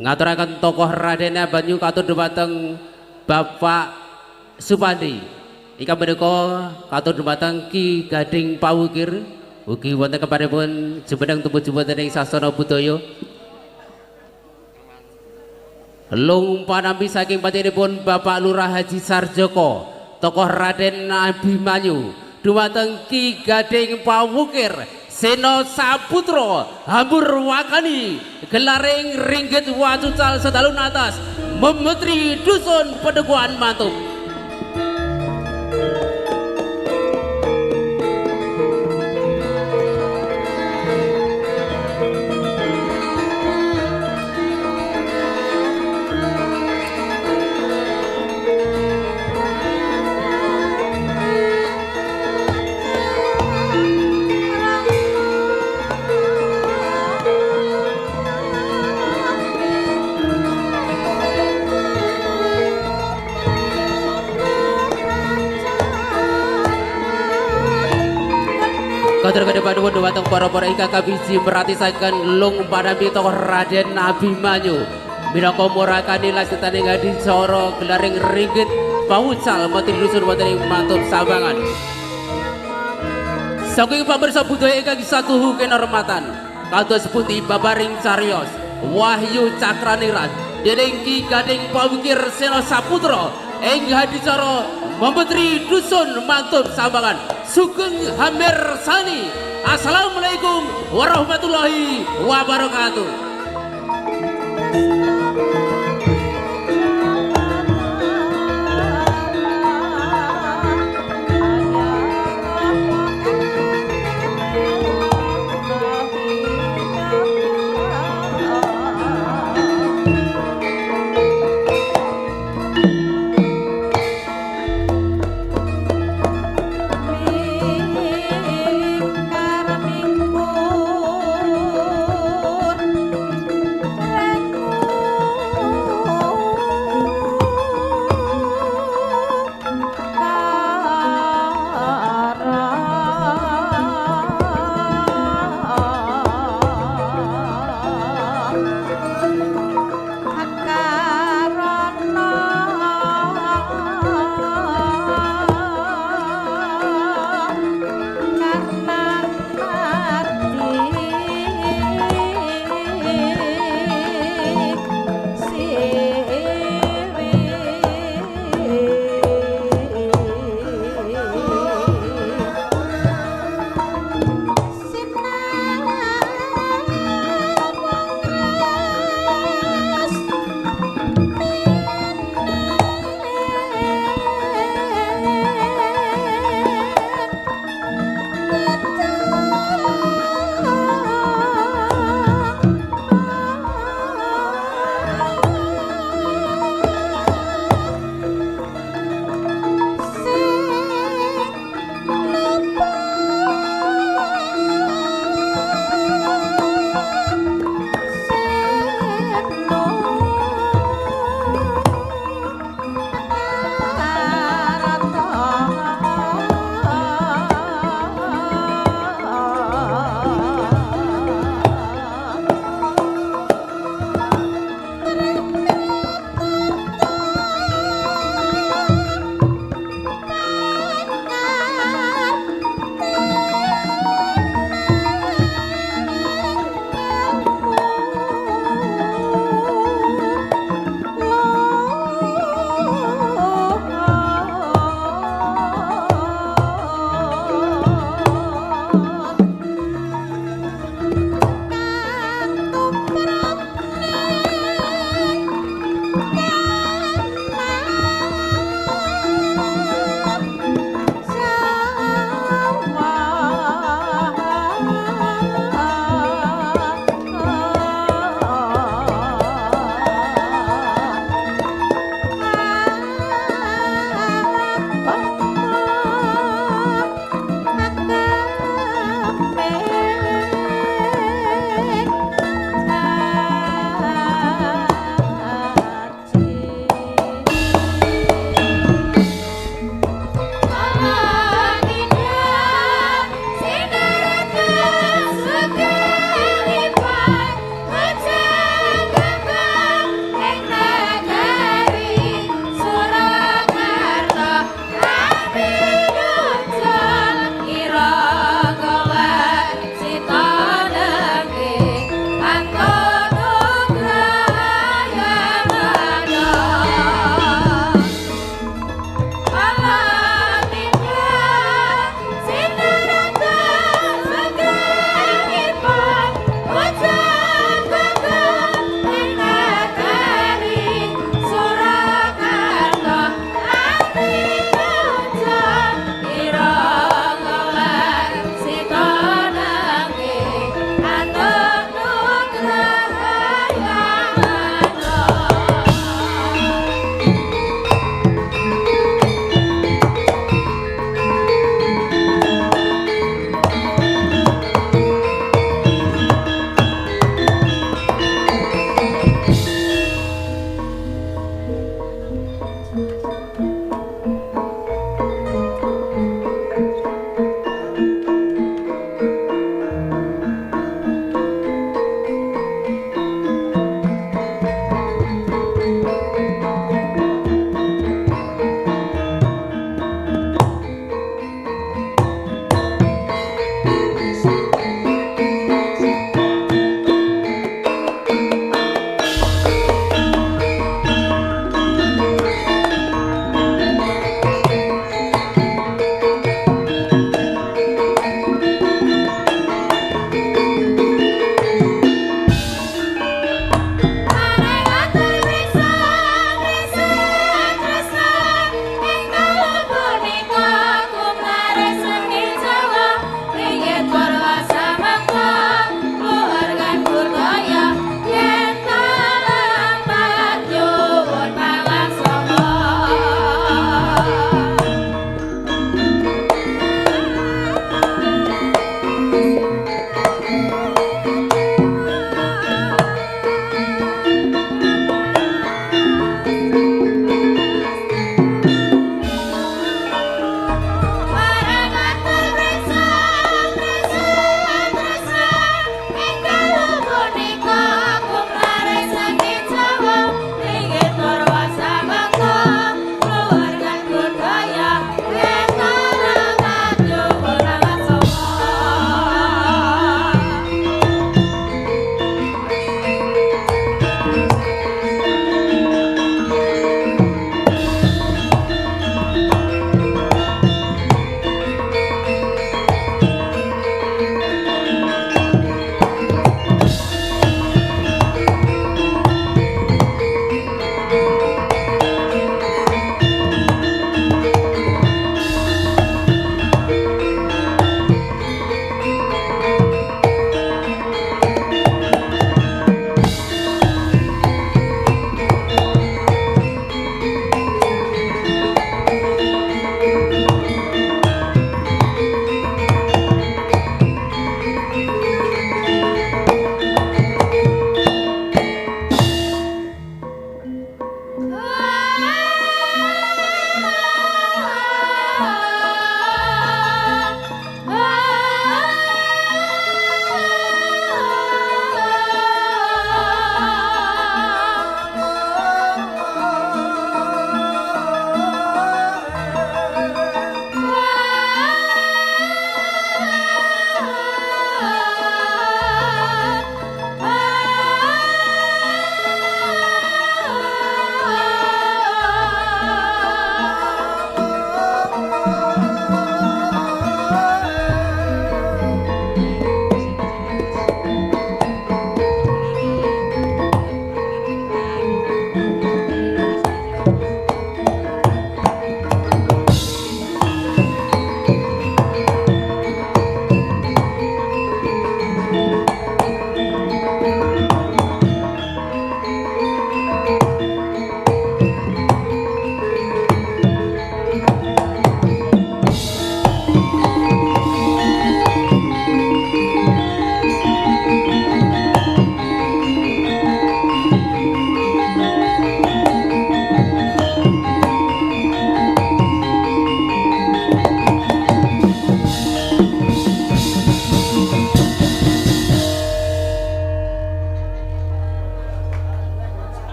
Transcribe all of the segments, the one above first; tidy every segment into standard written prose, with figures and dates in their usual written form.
ngaturaken tokoh Raden Banyu katur dumateng Bapak Supandi ika menika katur dumateng Ki Gading Pawukir ugi wonten keparipun jumeneng tubuh jumeneng sasana budaya lung panampi saking patinipun Bapak Lurah Haji Sarjoko tokoh Raden Abimanyu dumateng Ki Gading Pawukir Seno Saputra Hambur Wakani gelaring ringgit wacucal sedalun atas memetri dusun Pedeguan Mantuk. Katur kedepan dumateng para ika kabiji meratisaken lung panampi tokoh Raden Abimanyu minangka murakani lasetaning adicara gelaring ringgit pawucal mati dusun wonten ing Mantuk Sabangan. Saking pamirsa budaya ingkang satuhu kinurmatan kados pundi babaring cariyos Wahyu Cakraniran dening Ki Gading Pawukir Seno Saputra ing adicara Memetri Dusun Mantuk Sabangan Sugeng Hamir Sani. Assalamualaikum warahmatullahi wabarakatuh.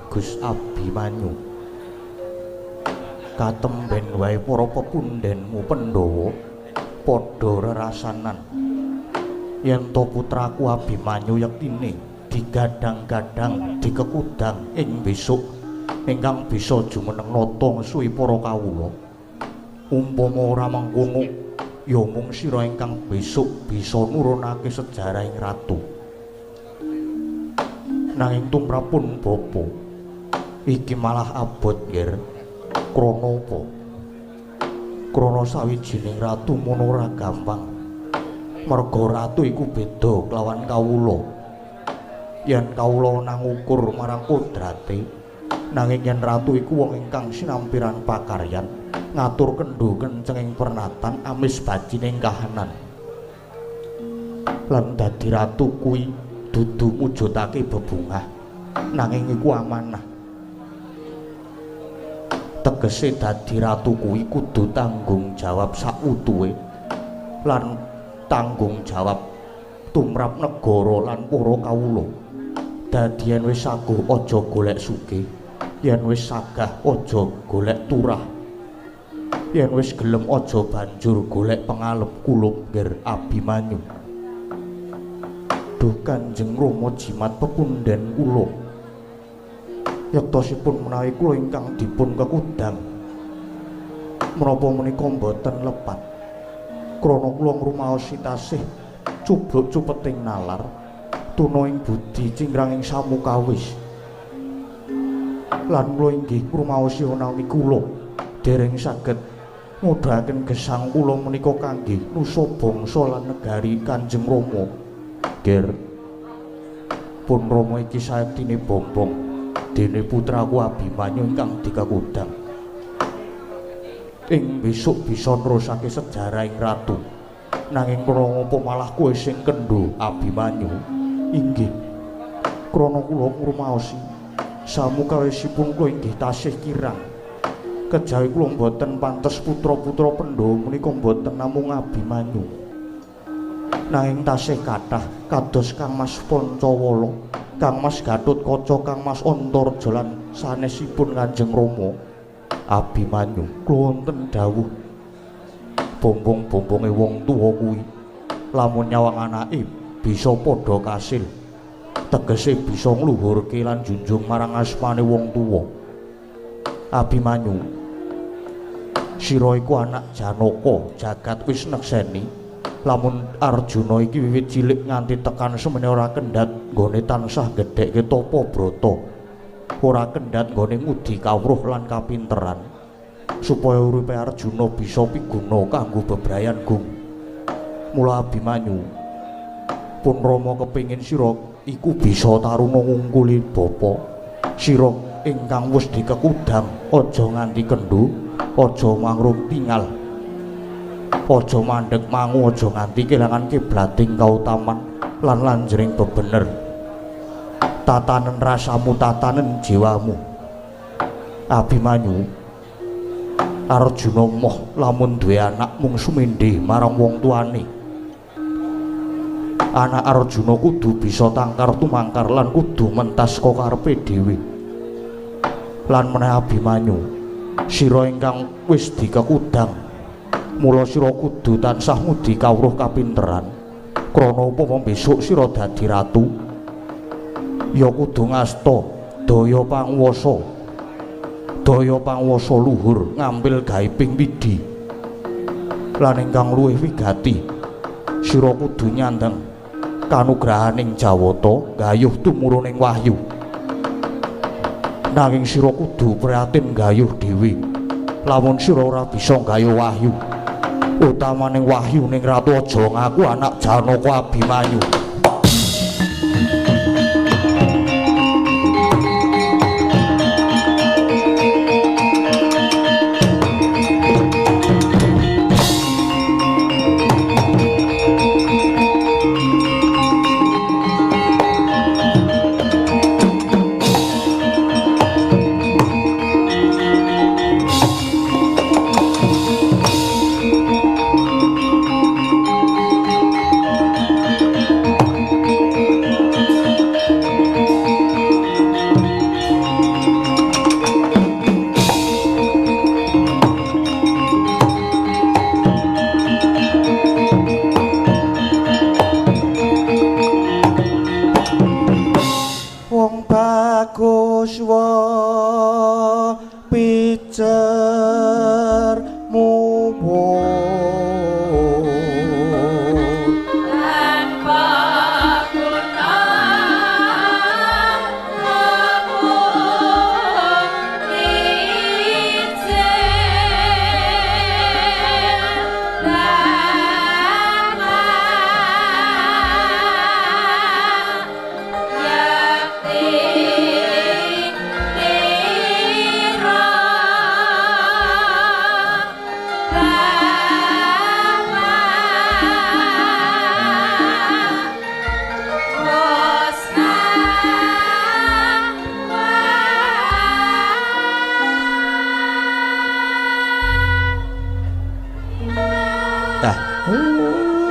Bagus Abimanyu. Katemben wae para pepundhenmu Pandhawa padha rerasanan yen to putraku Abimanyu yektine digadang-gadang dikekudang ing besok ingkang bisa jumeneng nata ngesuhi para kawula. Umpama ora mangkono ya mung sira ingkang besok bisa nurunake sejarahing ratu. Nanging tumrapun bapa iki malah abot nggir. Krana apa? Krana sawijining ratu mono ora gampang. Merga ratu iku beda kelawan kawula. Yen kawula nang ukur marang kodrate, nanging yen ratu iku wong ingkang sinampiran pakaryan, ngatur kendho kencenging pernatan amis bajining kahanan. Lan dadi ratu kuwi dudu mujudake bebungah, nanging iku amanah. Tegese dadi ratu kuwi kudu tanggung jawab sakutuhe lan tanggung jawab tumrap negara lan para kawula. Dadi yen wis saguh aja golek sugih, yen wis sagah aja golek turah, yen wis gelem aja banjur golek pengalep kulub ngger Abimanyu. Duh Kanjeng Rama jimat pepundhen kula, yektosipun menawi kula ingkang dipun kekudang menapa menika boten lepat krana kula ngrumaosi tasih cubluk-cupeting nalar tuna ing budi cingranging samukawis lan kula inggih ngrumaosi menawi kula dereng saged ngudhaken gesang kula menika kangge nusa bangsa lan negari Kanjeng Rama. Ger pun Rama iki saektine bombong dene putraku Abimanyu ingkang dikekudang. Ing besok bisa nerusake sejarah ing ratu. Nanging krana apa malah kowe sing kendho Abimanyu? Inggih. Krana kula ngrumaosi samukawisipun kula inggih tasih kirang. Kejawi kula boten pantes putra-putra Pandhawa menika boten namung Abimanyu. Nanging tasih kathah kados Kang Mas Pancawala, Kang Mas Gatotkaca, Kang Mas Antarja lan sanesipun Kanjeng Rama. Abimanyu kula wonten dawuh bombong-bombonge wong tuwa kuwi lamun nyawang anake bisa padha kasil, tegese bisa ngluhurke lan junjung marang asmane wong tuwa. Abimanyu, sira iku anak Janaka, jagat wis nekseni. Lamun Arjuna iki wiwit cilik nganti tekan semene ora kendhat nggone tansah gedhekke tapa brata, ora kendhat nggone ngudi kawruh lan kapinteran supaya uripe Arjuna bisa piguna kanggo bebrayan gung. Mula Abimanyu pun Rama kepingin sira iku bisa taruna ngungkuli bapa sira ingkang wis dikekudang, aja nganti kendhu, aja mangrung tingal, aja mandheg mangu, aja nganti kelangan kiblating kautaman lan lanjering bebener. Tatanen rasamu, tatanen jiwamu. Abimanyu, Arjuna moh lamun duwe anak mung sumindhi marang wong tuane. Anak Arjuna kudu bisa tangkar tumangkar lan kudu mentas saka karepe dhewe. Lan meneh Abimanyu, sira ingkang wis dikekudang, mula sira kudu tansah ngudi kawruh kapinteran. Krana upama besok sira dadi ratu, ya kudu ngasta daya pangwasa luhur ngambil gaiping widi. Lan ingkang luwih wigati, sira kudu nyandheng kanugrahaning Jawata gayuh tumuruning wahyu. Nanging sira kudu prihatin gayuh dhewe. Lamun sira ora bisa gayuh wahyu, utamaning wahyu ning ratu, aja ngaku anak Janaka Abimanyu.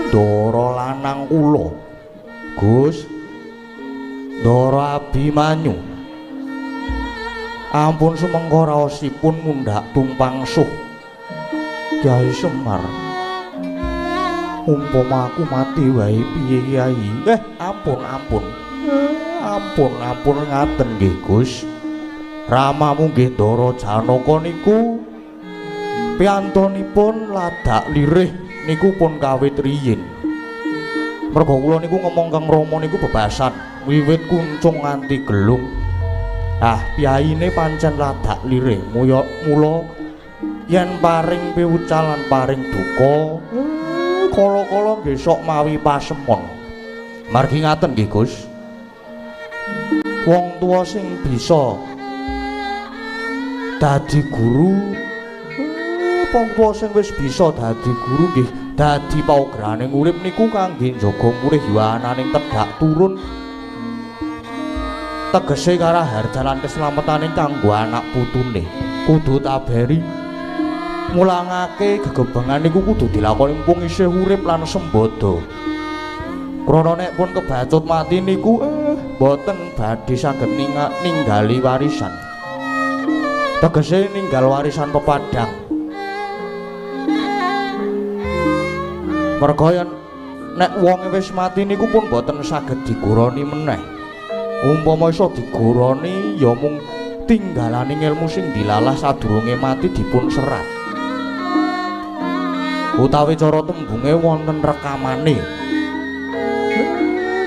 Ndara lanang kula Gus Ndara Abimanyu ampun sumengga raosipun mundhak tumpang suh Kyai Semar umpama aku mati wae piye Kyai ampun ngaten nggih Gus ramamu nggih Ndara Janaka niku piyantunipun ladak lirih niku pun kawit riyin. Merga kula niku ngomong kang Rama niku bebasan wiwit kuncung nganti gelung. Piyaine pancen ladak lirih mula yen paring piwucal lan paring duka kala-kala nggih sok mawi pasemon. Margi ngaten nggih Gus. Wong tuwa sing bisa dadi guru wong tuwa sing wis bisa dadi guru nggih dadi paugraning urip niku kangge njaga murih yuwananing tedhak turun tegese karaharjan lan keslametaning kanggo anak putune kudu taberi mulangake gegebengan niku kudu dilakoni mumpung isih urip lan sembada krana nek pun kebacut mati niku boten badhe saged ninggali warisan tegese ninggal warisan pepadang merga yen nek wong wis mati niku pun boten saged diguroni meneh. Umpama iso diguroni ya mung tinggalaning ilmu sing dilalah sadurunge mati dipun serat. Utawi cara tembunge wonten rekamane.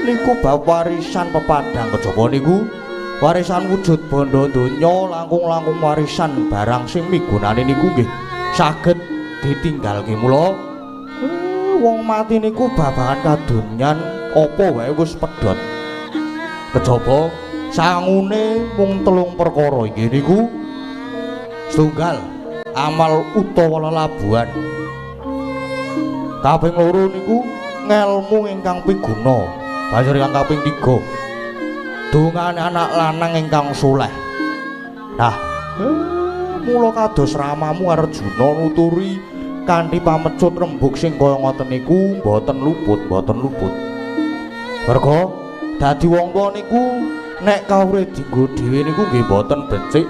Niku bab warisan pepadang kejaba niku warisan wujud bondo donya langkung-langkung warisan barang sing migunani niku nggih saged ditinggalke mula wong mati niku babagan kadonyan apa wae wis pedhot. Kejaba sangune mung 3 perkara inggih niku setunggal amal utawa lelabuhan. Kaping 2 niku ngelmu ingkang piguna. Banjur ingkang kaping 3 dongane anak lanang ingkang saleh. Nah, mula kados ramamu Arjuna nuturi kanthi pamecut rembug sing kaya ngoten niku mboten luput. Merga dadi wong tuwa niku nek kawruh dienggo dhewe niku nggih mboten becik.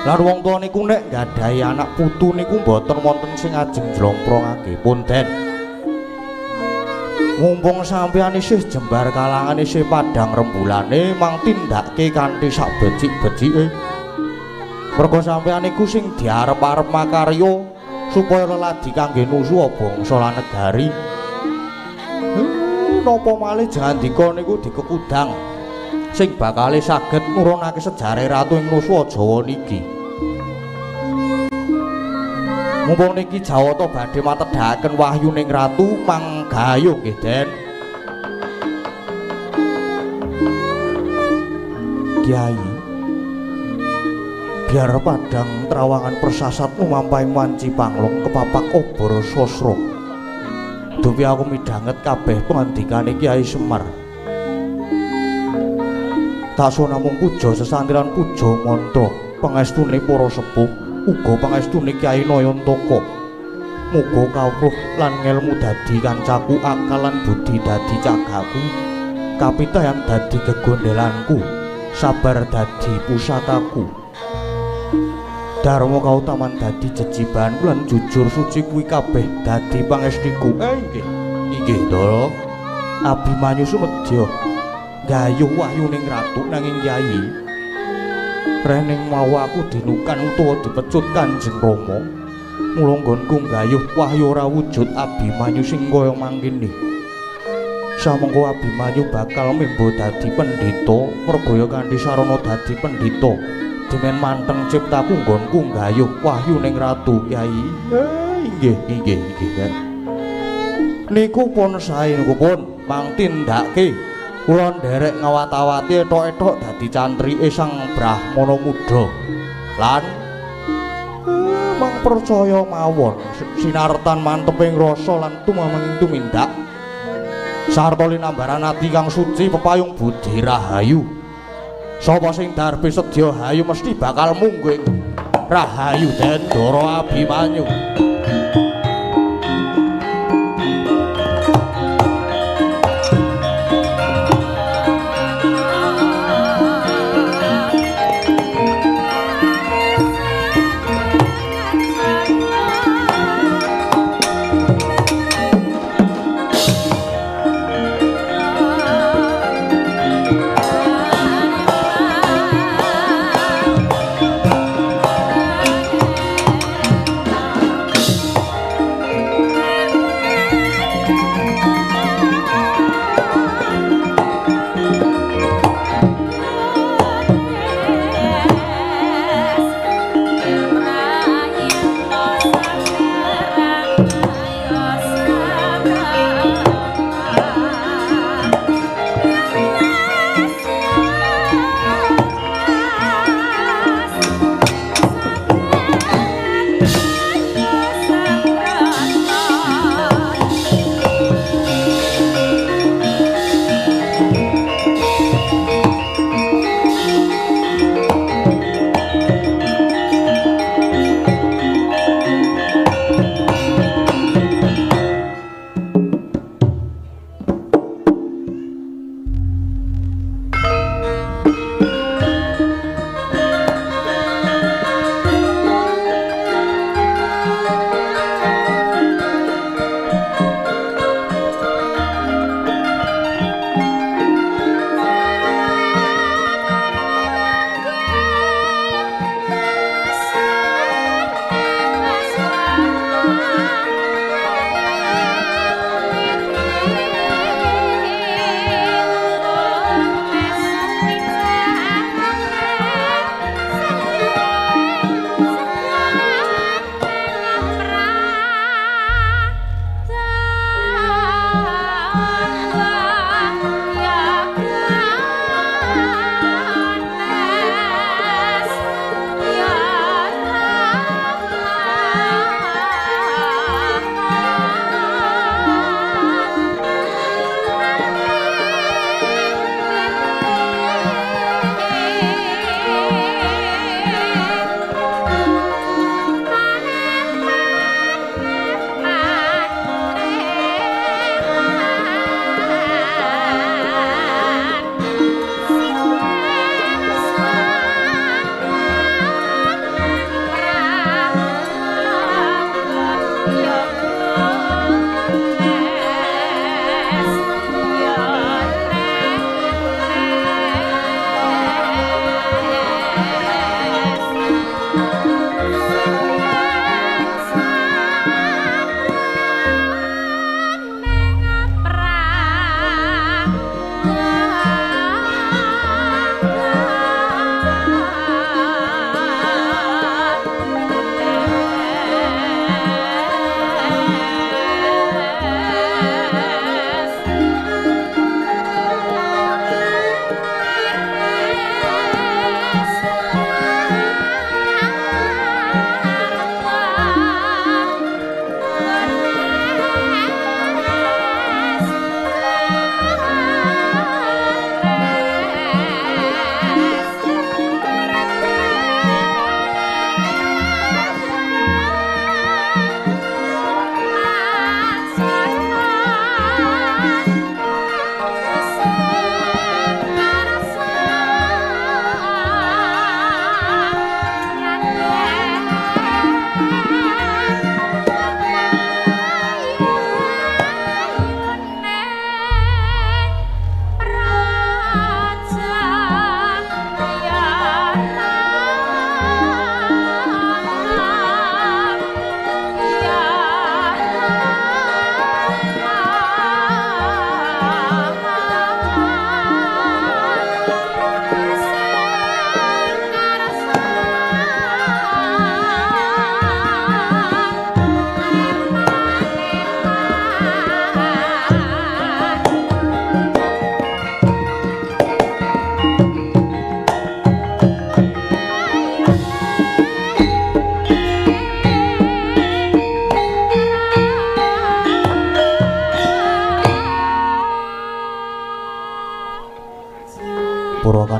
Lan wong tuwa niku nek nggadahi anak putu niku mboten wonten sing ajeng jlomprongake. Punten. Mumpung sampeyan isih jembar kalangan isih padhang rembulane mang tindakke kanthi sak becik-becike. Merga sampeyan niku sing diarep-arep makarya supaya leladi kangge nusu bangsa lan negari. Napa malih jandika niku dikekudang sing bakale saged nurunake sejarah ratu ing nusa Jawa niki. Mumpung niki Jawata badhe matedhaken wahyuning ratu manggayuh nggih Den. Kyai biar padang trawangan persasat umampaing wanci panglong kepapak obor sosro dupi aku midhanget kabeh pangandikane Kyai Semar tak so namung puja sesantilan puja mantra pangestune para sepuh uga pangestune Kyai Nayantaka muga kawruh lan ngelmu dadi kancaku akal lan budi dadi cagaku kapitayan dadi gegondelanku sabar dadi pusakaku Darma kautaman dadi jejibanku lan jujur suci kuwi kabeh dadi pangestiku. Inggih Ndara. Abimanyu sumedya gayuh wahyuning ratu nanging Kyai. Rening mawa aku dinukan utawa dipecut Kanjeng Rama. Mula nggonku nggayuh wahyu ora wujud Abimanyu sing kaya mangkene. Samengko Abimanyu bakal mimba dadi pendhita, mergaya kanthi sarana dadi pendhita. Demen manteng ciptaku nggonku nggayuh wahyu ning Ratu Kyai. Inggih. Niku pun sae niku pun mangtindake kula nderek ngawat-awati etok-etok dadi cantrike Sang Brahmana Muda. Lan mang percaya mawon sinartan manteping rasa lan tumaming tumindak sarta linambaran ati kang suci pepayung budi rahayu. Sapa sing darbe sedya hayu mesti bakal mungging rahayu Dendra Abimanyu.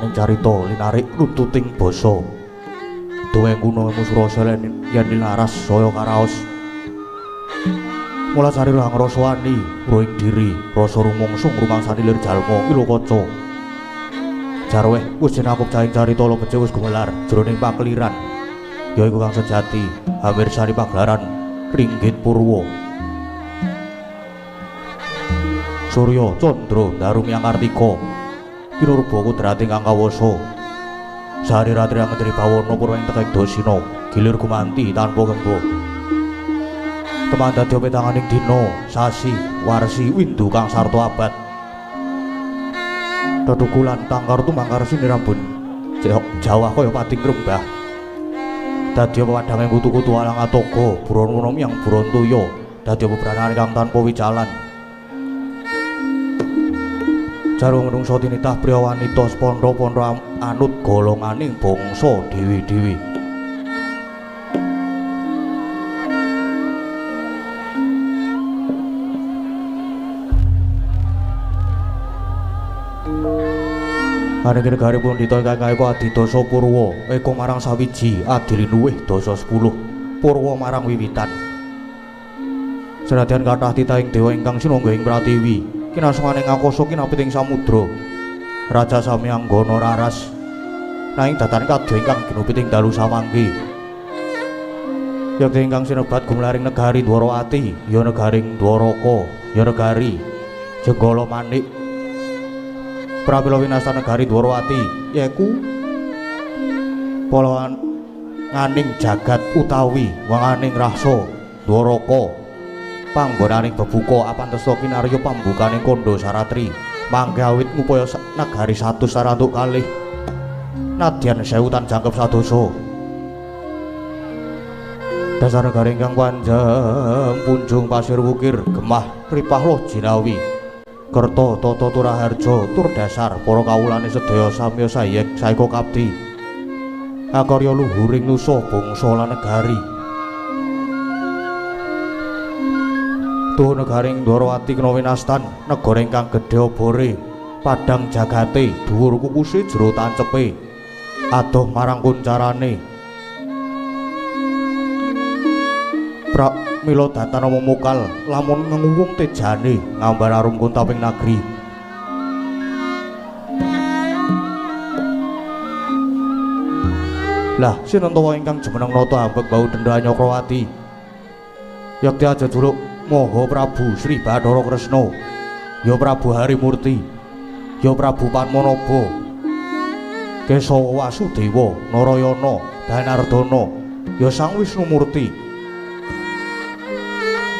prawaning carita linarik runtuting basa. Duwe kuno Musrasela yen laras saya karaos. Mula sari lang rasa wani, roing diri, rasa rumongsung rumangsani lir jalma Ilokaca. Jarweh wis jenakuk cahing carita lo becik wis gumelar jroning pakeliran. Yaiku kang sejati, hampir sari pagelaran Ringgit Purwa. Surya Candra Darumyang Kartika Kinurba kudrating kang kawasa. Sari ratri ngetri bawana purwaing tekek dosina gilir gumanti tanpa gembo. Teman dadi petanganing dina sasi warsi windu kang sarta abad. Tetukulan tangkar tumangkar sinirambun Jawa kaya pati ngrembah. Dadi pewadange kutu-kutu alang atoga buron yang buron toya dadi bebrananing kang tanpa wicalan. Jarung menungso tinitah priya wanita spondo-pondo anut golonganing bangsa dewi-dewi. Ananging negaripun Dita ingkang kaiku Adidasa Purwa eka marang sawiji adiluwih dasa 10 Purwa marang wiwitan. Senadyan kathah titahing dewa ingkang sinangga ing pratiwi kinasmaning akasa kinapiting samudra Raja Samyanggana raras nanging datan kadya ingkang ginupiting dalu samangke. Yakti ingkang sinebat gumlaring negari Dwarawati ya negaring Dwaraka ya negari Jenggala Manik. Prapila winasta negari Dwarawati yaiku polawan nganing jagat utawi wanganing rahsa Dwaraka panggonaning bebuka apantesta kinarya pambukaning kandha saratri mangke awit ngupaya negari 100 sarantuk kalih nadyan 1000 tan jangkep sadosa. Dasar negari ingkang panjang punjung pasir wukir gemah ripah loh jinawi Kerta tata turaharja tur dasar para kawulane sedaya samya sayek saeka kapti akarya luhuring nusa bangsa lan negari. Tuh negaring Dwarawati kena winastan negara ingkang gedhe obore padhang jagate dhuwur kukuse jero tancepe adoh marang kuncarane. Mila datana memukal lamun ngenguwung tejane ngambar arum kuntaping nagri. Lah sinentawa ingkang jumeneng nata ambek bau denda Nyakrawati yakti aja juluk Maha Prabu Sri Bathara Kresna ya Prabu Harimurti ya Prabu Padmanaba Kesawa Wasudewa Narayana Danardana ya Sang Wisnumurti.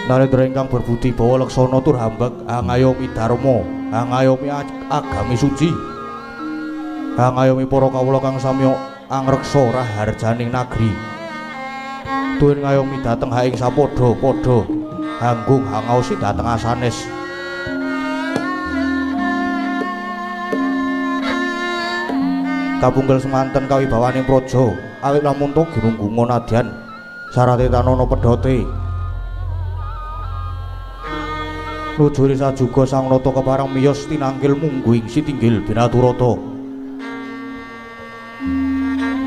Narendra ingkang berbudi bawa leksana tur hambek angayomi dharma angayomi agami suci angayomi para kawula kang samya angreksa raharjaning nagri tuwin ngayomi dhateng haing sapadha-padha hanggung hangaosi dhateng asanes. Kapungkel semanten kawibawaning praja awit lamun to ginunggunga nadyan sarate tanana pedhote nujuri sajuga sang nata keparang miyos tinanggil mungguing sitinggil binaturata.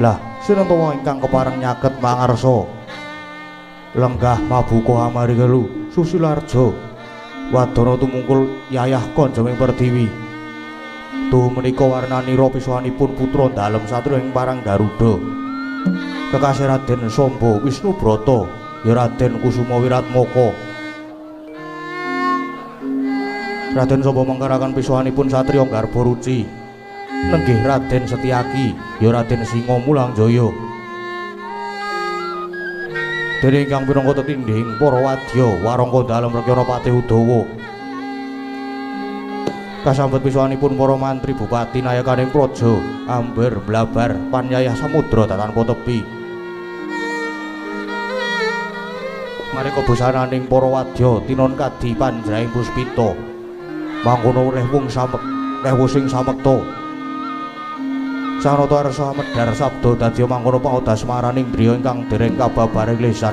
Lah sinentawa ingkang keparang nyaket mangarsa lenggah mabuka amarigelu Susilarja wadana tumungkul yayah kanjenging Pertiwi. Tuh menika warnanira pisahanipun putra dalem satria ing parang Garuda kekasih Raden Samba Wisnubrata ya Raden Kusuma Wiratmaka. Raden Samba mengkarakan pisahanipun satriya Garbaruci nenggih Raden Setyaki ya Raden Singa Mulangjaya. Dene ingkang pinangka tetindhing para wadya warangka dalem Rekyana Patih Udawa. Kasambet pisahanipun para mantri bupati nayakaning praja amber blabar panyayah samudra tanpa tepi. Marika busananing para wadya tinon kadi panjraing puspita. Mangkono rewung sing samekta. Sang Rata Arsa medhar sabda dadi mangkono pangodas maraning driya ingkang dereng kababaring lisan.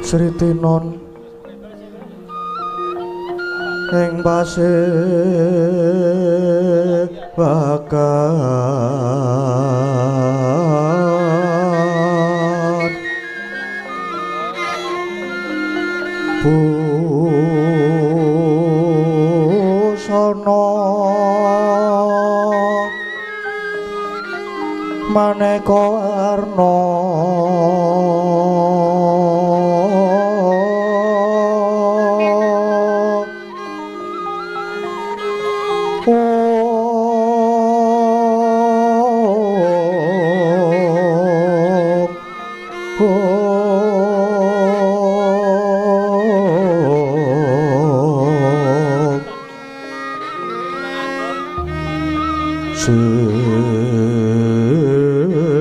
Sri Tinon ing pasih bakat busana maneka warna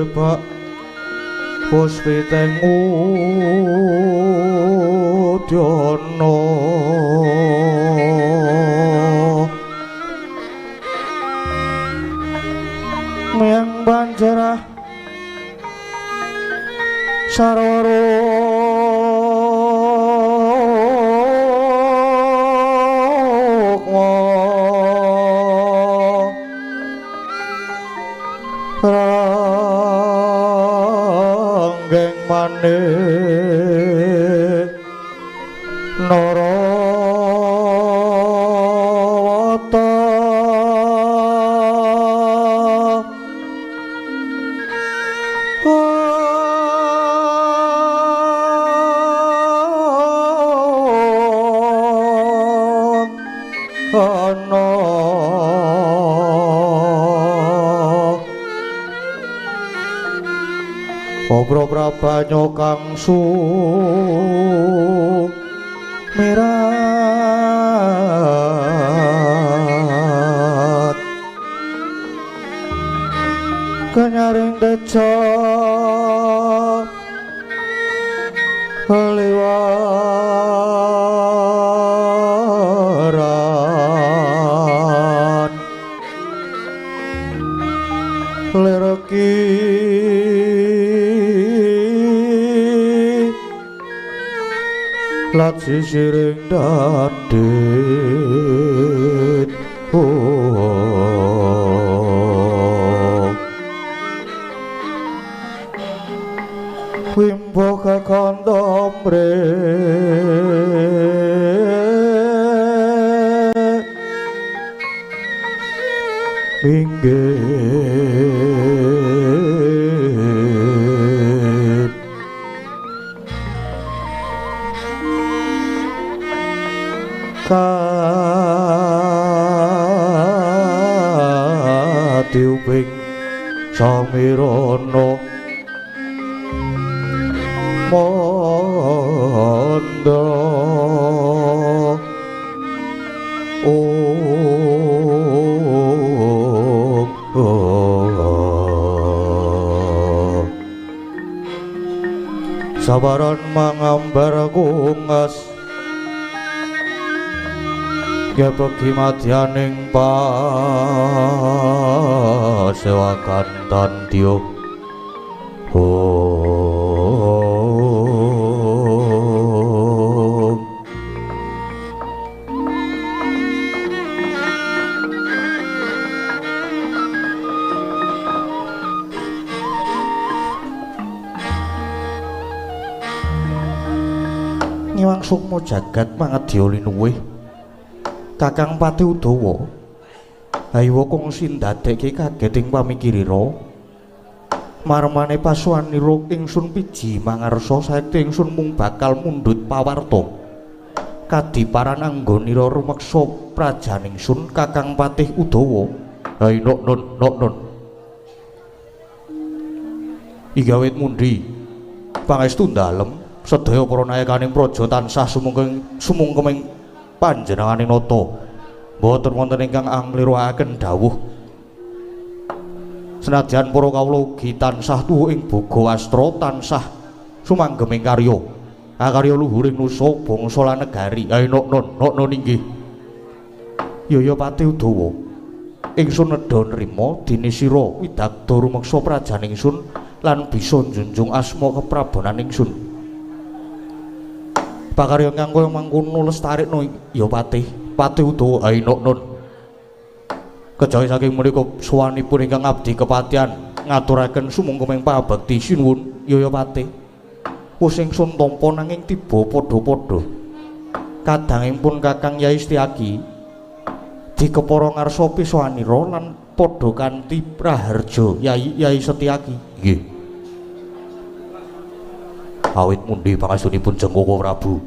sebab puspiteng udyono yang banjara sarwaro ranggeng maneh Narawata ana Obro prabanyo kang sumirat kenyaring deca liwaran lereki lat sisiring dadit wimbo kakandha mre inggih katiuping samirana mandra sabaran mangambar kungas ya bagi madyaning pasewakan tandya ngiwang sukma jagat mangadya linuwih Kakang Pati Udawa haywa kongsi ndadekke kaget ing pamikirira marmane pasuwanira ingsun piji mangarsa saekti ingsun mung bakal mundhut pawarta kadiparan anggonira rumeksa prajaningsun Kakang Patih Udawa hai nun igawit mundi pangestu dalem sedaya para nayakaning praja tansah sumungkeming panjenenganing nata boten wonten ingkang anglirakaken dawuh senadyan para kawula ugi tansah tuwuh ing boga wastra tansah sumanggeming karya akarya luhuring nusa bangsa lan negari ayo non inggih Yaya Pati Udawa ingsun nedha nrima dene sira widagda rumeksa prajaningsun lan bisa njunjung asma keprabanan ingsun pakarya kang kaya mangkono lestarikno ya Patih Udawa Ainuk Nun. Kejawi saking menika suwanipun ingkang abdi kepatihan ngaturaken sumangga pangabekti sinuwun ya Patih. Wus ingsun tampa nanging tiba padha-padha. Kadangipun Kakang Yai Setyaki dikepara ngarsa pisowanira lan padha kanthi praharja Yai Setyaki. Nggih. Awit mundi pangastunipun Jengkoko Prabu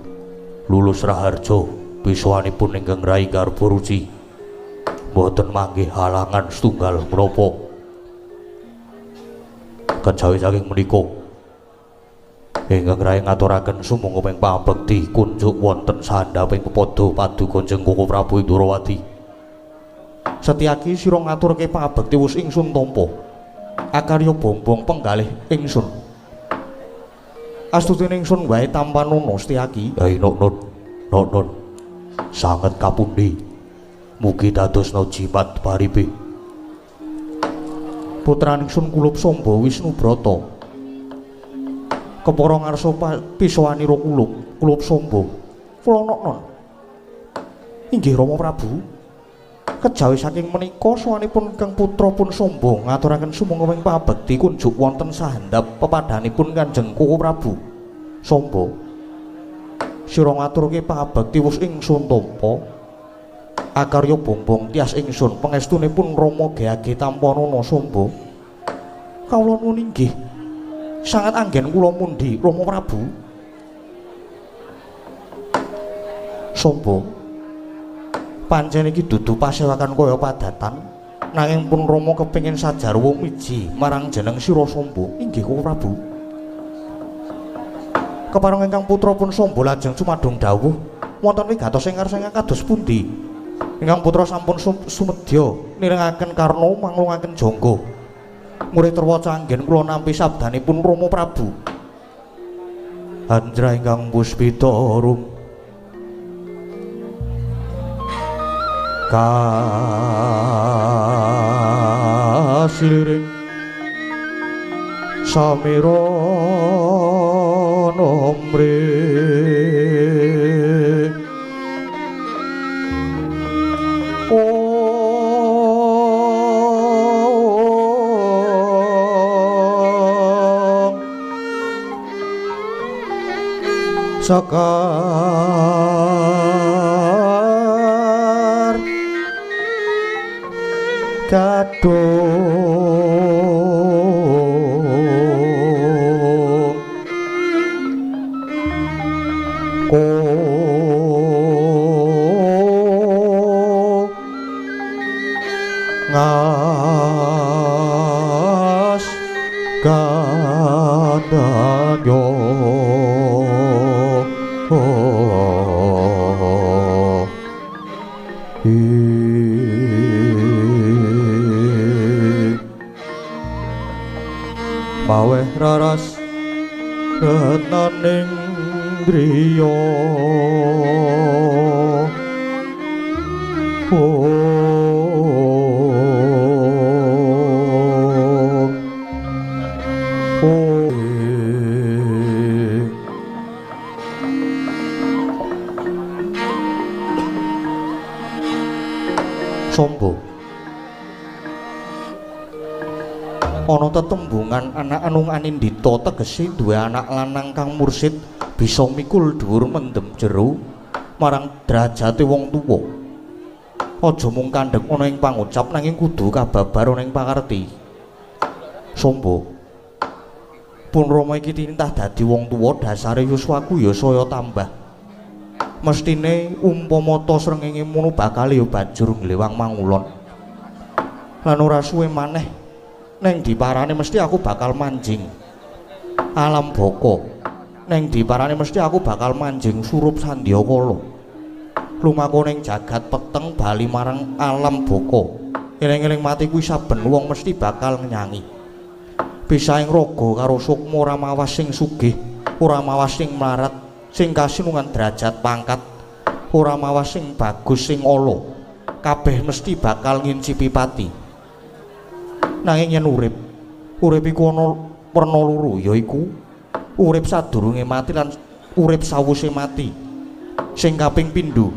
lulus raharja pisowanipun ingkang Rai Garbaruci boten manggih halangan setunggal menapa. Kejawi saking menika ingkang Rai ngaturaken sumangga pangabekti kunjuk wonten sandhaping pepada paduka Jengkoko Prabu Indrawati. Setyaki sira ngaturke pangabekti wis ingsun tampa. Akarya bombong penggalih ingsun. Astutine ingsun wae tanpa nono Setyaki. Ainuk Nun. Sanget kapundi. Mugi dadosna jimat paripe. Putraningsun kulup Samba Wisnubrata. Kepara ngarsa pisowanira kulup Samba. Fulana. Inggih Rama Prabu. Kejawi saking menika sawanipun Kang putra pun Samba ngaturaken sumangga pangabekti kunjuk wonten sahendhap pepadhanipun Kanjeng Koko Prabu. Samba sira ngaturke pangabekti wis ingsun tampa. Akarya bombong tias ingsun pangestunipun Rama Gyagi Tampanana Samba. Kawula nuwun inggih. Sangat anggen kula mundi Rama Prabu. Samba pancen iki dudu pasewakan kaya padatan nanging pun Rama kepengin sajarwa miji marang jeneng sira Samba. Inggih Koko Prabu. Kepareng ingkang putra pun Samba lajeng sumadung dawuh wonten wigatos ingkang kados pundi? Ingkang putra sampun sumedya nirengaken karna manglungaken jangga. Murid terwaca anggen kula nampi sabdanipun Rama Prabu. Anjra ingkang puspita rum kasliring samira nomre sakar kadung ko ngas kadangyo maweh raras retnaning driya Samba ana tetembungan anak anung anindita tegese duwe anak lanang kang mursid bisa mikul dhuwur mendem jero marang derajate wong tuwa. Aja mung kandhek ana ing pangucap nanging kudu kababar ana ing pangerti. Samba pun Rama iki tintah dadi wong tuwa dasare yuswaku ya saya tambah. Mestine umpama ta srengenge mono bakal ya banjur nglewang mangulon. Lan ora suwe maneh neng diparani mesti aku bakal manjing alam baka. Neng diparani mesti aku bakal manjing surup Sandyakala. Lumaku ning jagat peteng bali marang alam baka. Eling-eling mati kuwi saben wong mesti bakal nyanyi. Pisaing raga karo sukma ora mawas sing sugih, ora mawas sing mlarat, sing kasinungan derajat pangkat, ora mawas sing bagus sing ala. Kabeh mesti bakal ngincipi pati. Nanging yen urip iku ana werna loro yaiku urip sadurunge mati lan urip sawuse mati. Sing kaping pindho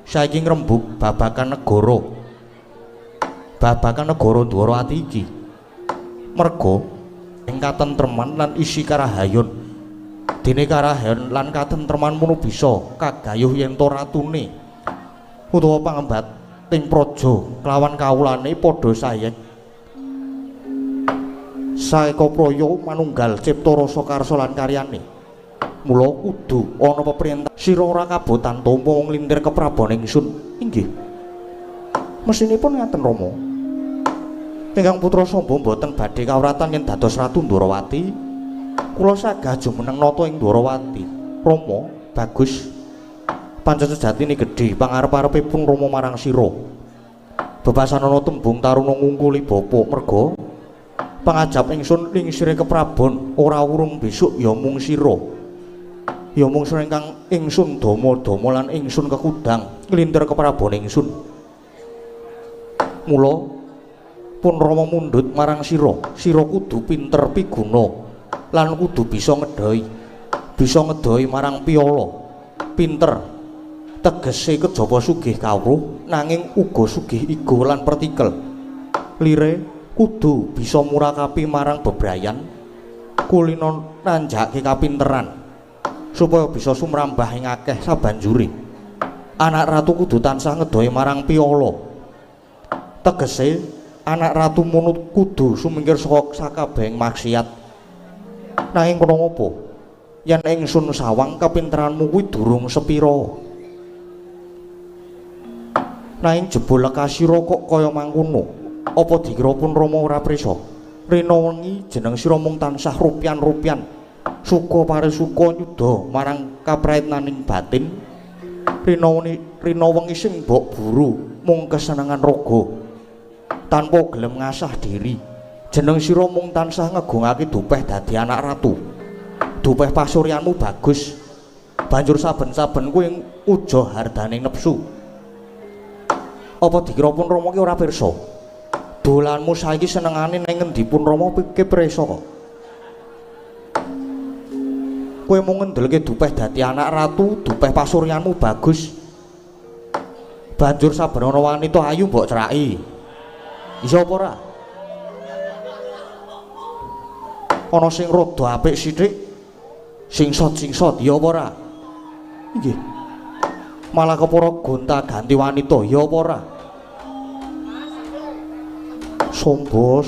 saiki ngrembug babagan negara. Babagan negara Dwarawati iki. Merga ing katentreman lan isi karahayon. Dene karahayon lan katentreman mono bisa kagayuh yen to ratune utawa pangembating praja kelawan kawulane padha sayek. Saeka praya manunggal cipta rasa karsa lan karyane. Mula kudu ana peperintah sira ora kabotan tampa nglintir keprabon ingsun. Inggih. Mesinipun ngaten Rama. Ingkang putra Samba boten badhe kawratan yen dados Ratu Dwarawati. Kula sagah jumeneng nata ing Dwarawati. Rama, bagus. Pancen sejatine gedhe pangarep-arepipun Rama marang sira. Bebasanana tembung taruna ngungkuli bapa merga pangajap ingsun ning sire keprabon ora urung besok ya mung sira. Ya mung sira ingkang ingsun dama-dama lan ingsun kekudang nglintir keprabon ingsun. Mula pun Rama mundhut marang sira. Sira kudu pinter piguna lan kudu bisa ngedohi marang piyala. Pinter tegese kejaba sugih kawruh nanging uga sugih igo lan pertikel. Lire kudu bisa murakapi marang bebrayan, kulina nanjake kapinteran supaya bisa sumrambah ing akeh sabanjure. Anak ratu kudu tansah ngedohi marang piyala. Tegese anak ratu munut kudu sumingkir saka sakabehing maksiat. Nanging kono ngopo? Yen ingsun sawang kapinteranmu kuwi durung sepira. Nanging jebul lekasira kok kaya mangkono. Apa dikira pun Rama ora prisa? Rina wengi jeneng sira mung tansah rupyan-rupyan. Suka parisuka nyuda marang kapraitnaning batin. Rina wengi sing mbok buru mung kesenengan raga. Tanpa gelem ngasah diri. Jeneng sira mung tansah ngegungake dupeh dadi anak ratu. Dupeh pasuryanmu bagus. Banjur saben-saben kowe uja hardaning nepsu. Apa dikira pun Rama ki ora pirsa? Dolanmu saiki senengane ning ngendi pun Rama kepresa kok. Kowe mung ngendelke dupeh dadi anak ratu, dupeh pasuryanmu bagus. Banjur saben ana wanita ayu mbok ceraki. Isa apa ora? Ana sing rada apik sithik, singsot ya apa ora? Nggih. Malah kepara gonta-ganti wanita ya apa ora? Sombo.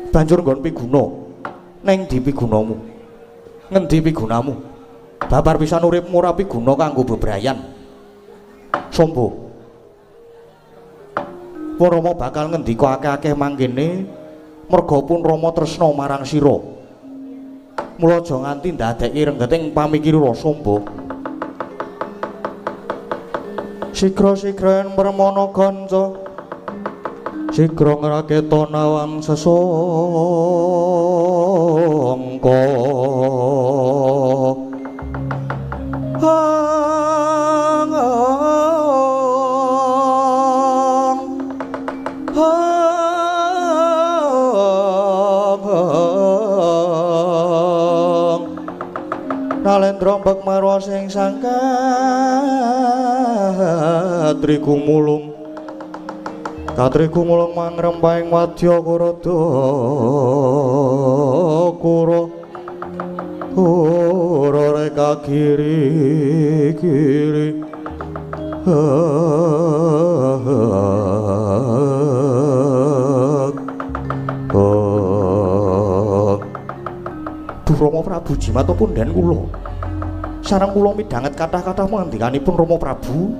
Banjur nggon piguna. Neng ndi pigunamu? Ngendi pigunamu? Babar pisan uripmu ora piguna kanggo bebrayan. Sombo. Pun Rama bakal ngendika akeh-akeh mangkene merga pun Rama tresna marang sira. Mula aja nganti ndadeki renggeting pamikira Sombo. Sigra-sigraen permana kanca sigra ngraketa nawang sesangka nalendra mbek marwa sing sangkatri kumulung Katri kumulung mangrempahing wadya kurada kura ora reka kiri Rama Prabu Jimat pundhen kula sareng kula midhanget kathah-kathah pangandikanipun Rama Prabu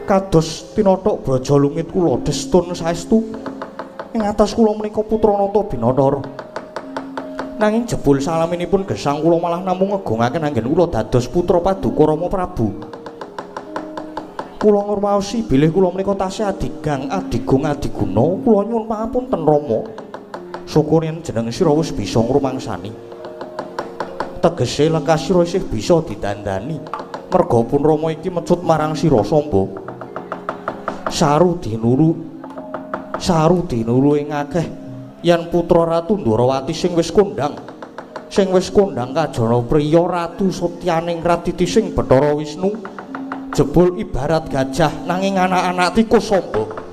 kados tinothok braja lungit kula destun saestu ing atas kula menika putra nata binatara nanging jebul salaminipun gesang kula malah namung ngegungaken anggen kula dados putra paduka Rama Prabu kula ngurmaosi bilih kula menika tasih adigang adigung adiguna kula nyuwun pangapunten Rama syukur yen jeneng sira wis bisa ngrumangsani tegese lekas sira isih bisa didandani merga pun Rama iki mecut marang sira Samba saru dinuru ing akeh yen putra Ratu Dwarawati sing wis kondhang sing wis kondhang kajana priya Ratu Satyaning Ratiti sing Bathara Wisnu jebul ibarat gajah nanging anak-anak tikus sombong.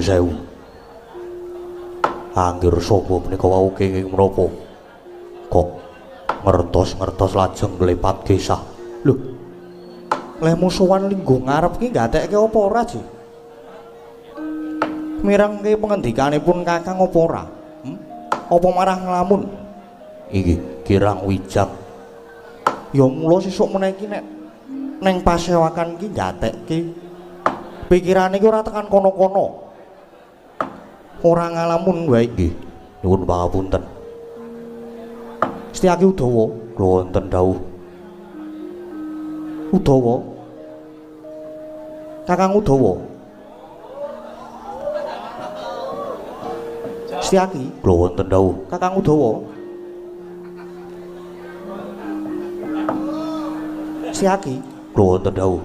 Sewu anggir sapa menika wau kenging menapa kok ngertos-ngertos lajeng nglepat gesah lho lemu sowan linggo ngarep ki gatekke apa ora Ji mireng ki pengendikanipun Kakang apa ora apa marah nglamun iki kirang wijang ya mula sesuk meneh iki nek ning pasewakan ki gatekke pikirane ki ora tekan kono-kono ora ngalamun wae nggih nyuwun pangapunten Setyaki Udawa kula wonten dawuh Udawa Kakang Udawa Setyaki kula wonten dawuh Kakang Udawa Setyaki kula wonten dawuh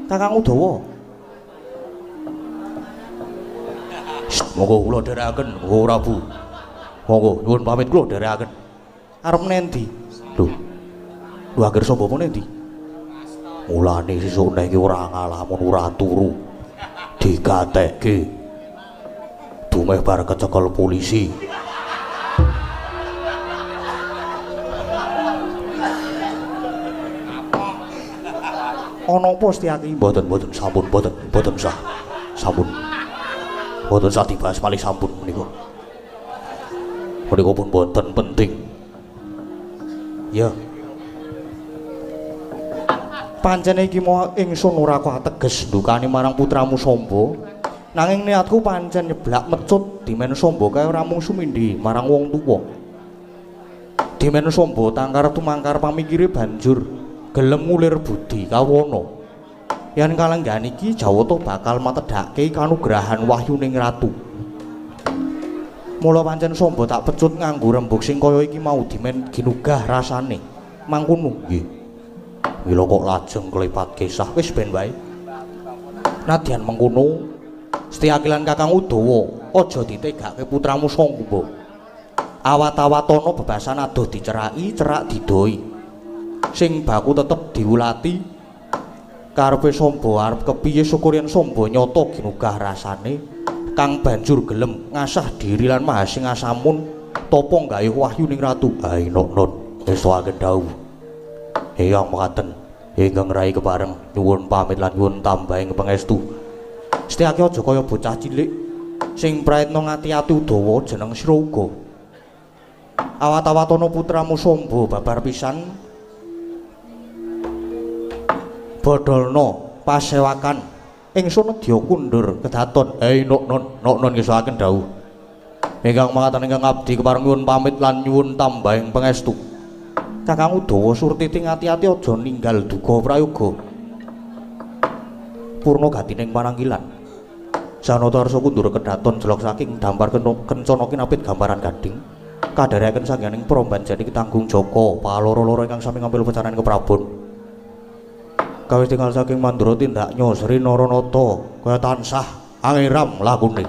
Kakang Udawa monggo kula dherekaken monggo Prabu monggo nyuwun pamit kula dherekaken arep nendi lho anggere sapa meneh ndi mulane sesuk nek iki ora ngalamun ora turu digatekke dumeh bar kecekel polisi ana apa Setyaki mboten sampun sah sampun boten sah dibahas malih sampun menika. Menika pun boten penting. Ya. Pancen iki mau ingsun ora kok ateges ndukani marang putramu Samba. Nanging niatku pancen nyeblak mecut dimen Samba kae ora mung sumindhi marang wong tuwa. Dimen Samba tangkar tumangkar pamikire banjur gelem ngulir budi kawono. Yen kalenggan iki Jawata bakal matedhake kanugrahan wahyuning ratu. Mula pancen Samba tak pecut nganggo rembug sing kaya iki mau dimen ginugah rasane. Mangkono nggih. Mila kok lajeng klepat gesah wis ben wae. Nadyan mengkono, Setyaki lan Kakang Udawa aja ditegake putramu Samba. Awat-awatana bebasan adoh diceraki, cerak didoi. Sing baku tetep diwulati. Karepe Samba arep kepiye syukur yen Samba nyata ginugah rasane kang banjur gelem ngasah diri lan mahasing asamun tapa gawe wahyu ning ratu. Hai non estuake dawuh. Eyang mekaten ingkang rai kepareng nyuwun pamit lan nyuwun tambahing pangestu. Setyaki aja kaya bocah cilik sing praetna ngati-ati Udawa jeneng sira uga. Awat-awatana putramu Samba babar pisan bodolno pasewakan ingsun nedya kundur kedaton. Hei non ngesuaken dawuh ingkang makaten ingkang abdi kepareng nyuwun pamit lan nyuwun tambahing pangestu. Kakang Udawa surtiti ngati-ati aja ninggal duka prayoga purna gatining pananggilan Janata arsa kundur kedaton jelok saking dampar kencana kinapit gambaran gading kadharekaken sangganing prombanjani kitanggung Jaka paloro-loro ingkang sami ngambil pecanan keprabon. Kawis tinggal saking mandura tindaknya Sri Naranata kaya tansah angiram lakune.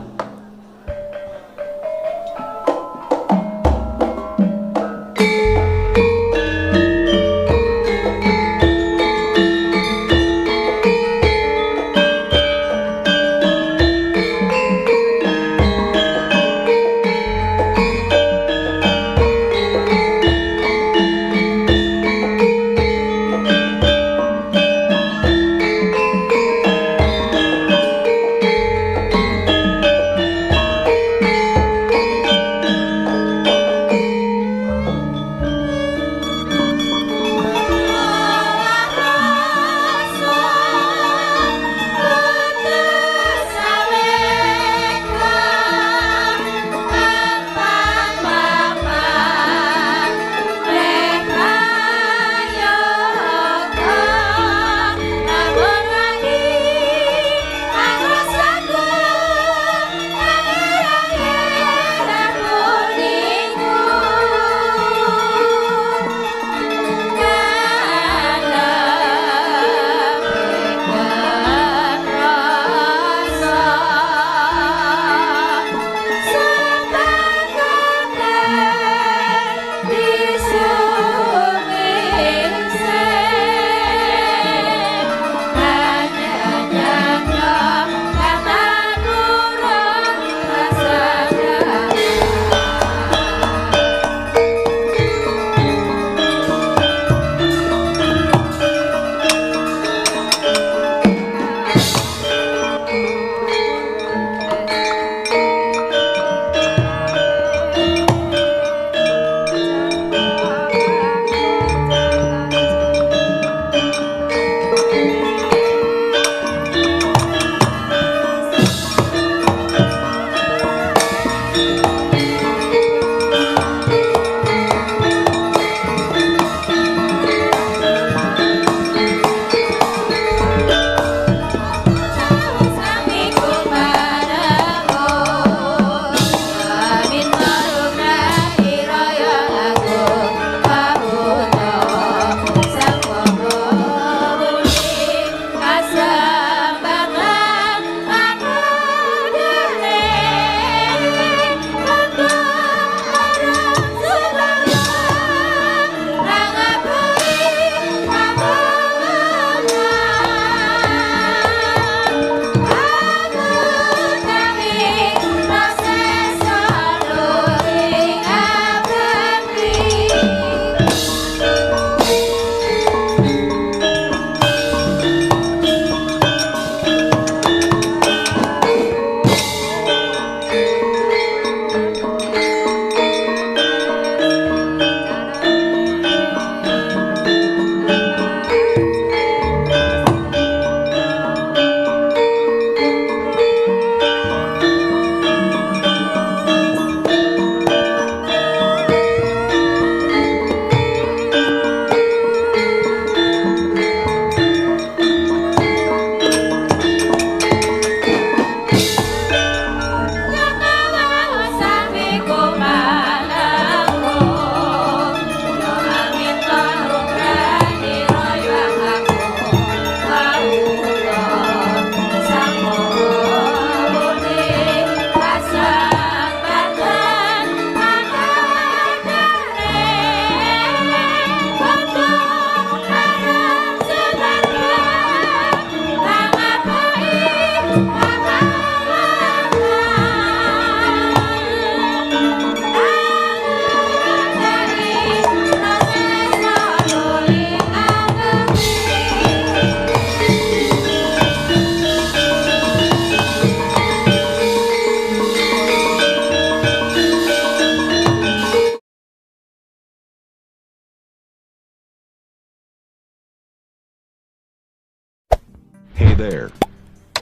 Hey there.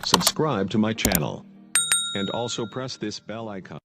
Subscribe to my channel. And also press this bell icon.